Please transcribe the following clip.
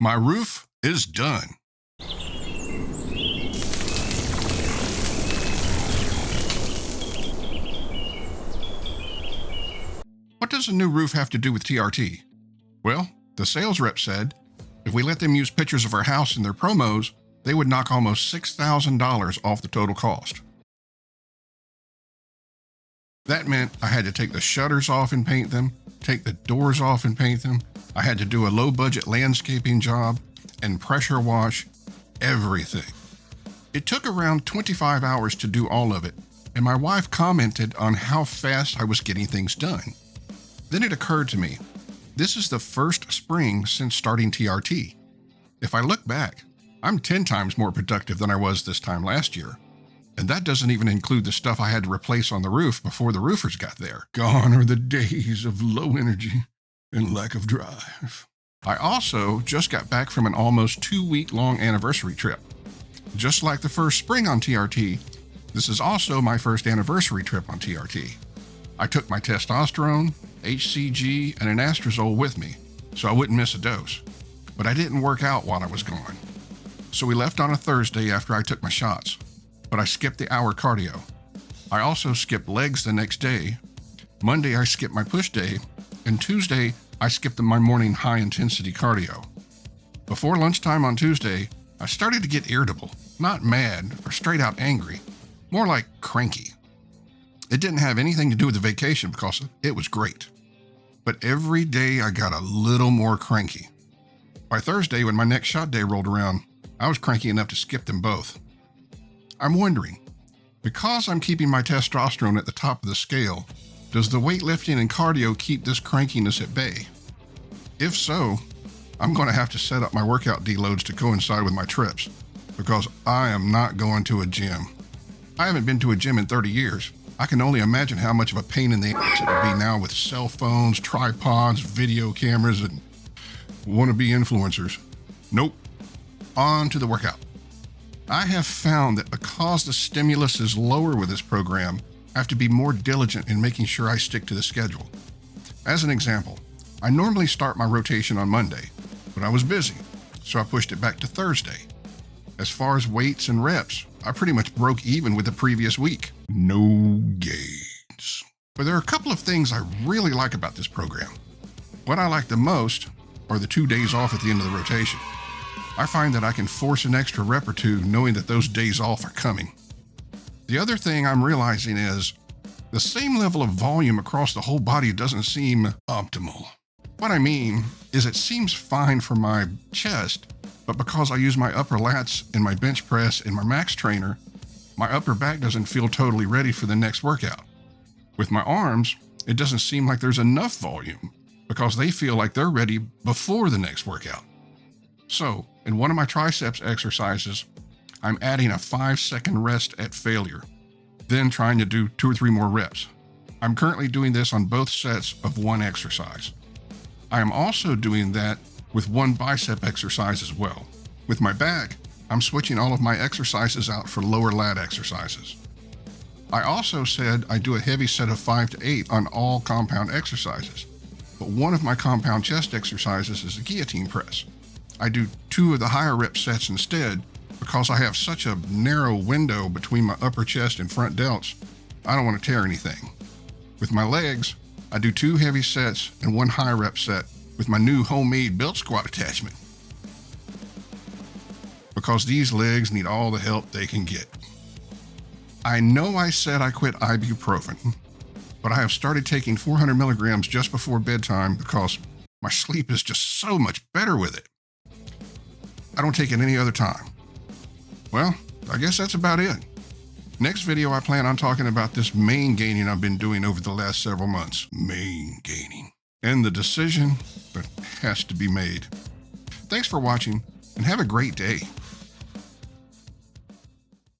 My roof is done. What does a new roof have to do with TRT? Well, the sales rep said if we let them use pictures of our house in their promos, they would knock almost $6,000 off the total cost. That meant I had to take the shutters off and paint them, take the doors off and paint them. I had to do a low-budget landscaping job and pressure wash everything. It took around 25 hours to do all of it, and my wife commented on how fast I was getting things done. Then it occurred to me, this is the first spring since starting TRT. If I look back, I'm 10 times more productive than I was this time last year. And that doesn't even include the stuff I had to replace on the roof before the roofers got there. Gone are the days of low energy and lack of drive. I also just got back from an almost 2-week-long anniversary trip. Just like the first spring on TRT, this is also my first anniversary trip on TRT. I took my testosterone, HCG, and an anastrozole with me, so I wouldn't miss a dose. But I didn't work out while I was gone. So we left on a Thursday after I took my shots, but I skipped the hour cardio. I also skipped legs the next day. Monday I skipped my push day, and Tuesday I skipped my morning high-intensity cardio. Before lunchtime on Tuesday, I started to get irritable, not mad or straight out angry, more like cranky. It didn't have anything to do with the vacation because it was great. But every day I got a little more cranky. By Thursday, when my next shot day rolled around, I was cranky enough to skip them both. I'm wondering, because I'm keeping my testosterone at the top of the scale, does the weightlifting and cardio keep this crankiness at bay? If so, I'm going to have to set up my workout deloads to coincide with my trips, because I am not going to a gym. I haven't been to a gym in 30 years. I can only imagine how much of a pain in the ass it would be now with cell phones, tripods, video cameras, and wannabe influencers. Nope. On to the workout. I have found that because the stimulus is lower with this program, I have to be more diligent in making sure I stick to the schedule. As an example, I normally start my rotation on Monday, but I was busy, so I pushed it back to Thursday. As far as weights and reps, I pretty much broke even with the previous week. No gains. But there are a couple of things I really like about this program. What I like the most are the 2 days off at the end of the rotation. I find that I can force an extra rep or two knowing that those days off are coming. The other thing I'm realizing is the same level of volume across the whole body doesn't seem optimal. What I mean is it seems fine for my chest, but because I use my upper lats in my bench press and my max trainer, my upper back doesn't feel totally ready for the next workout. With my arms, it doesn't seem like there's enough volume because they feel like they're ready before the next workout. So, in one of my triceps exercises, I'm adding a 5-second rest at failure, then trying to do 2 or 3 more reps. I'm currently doing this on both sets of one exercise. I am also doing that with one bicep exercise as well. With my back, I'm switching all of my exercises out for lower lat exercises. I also said I do a heavy set of 5 to 8 on all compound exercises, but one of my compound chest exercises is a guillotine press. I do 2 of the higher rep sets instead because I have such a narrow window between my upper chest and front delts, I don't want to tear anything. With my legs, I do 2 heavy sets and 1 high rep set with my new homemade belt squat attachment, because these legs need all the help they can get. I know I said I quit ibuprofen, but I have started taking 400 milligrams just before bedtime because my sleep is just so much better with it. I don't take it any other time. Well, I guess that's about it. Next video, I plan on talking about this main gaining I've been doing over the last several months. Main gaining. And the decision that has to be made. Thanks for watching, and have a great day.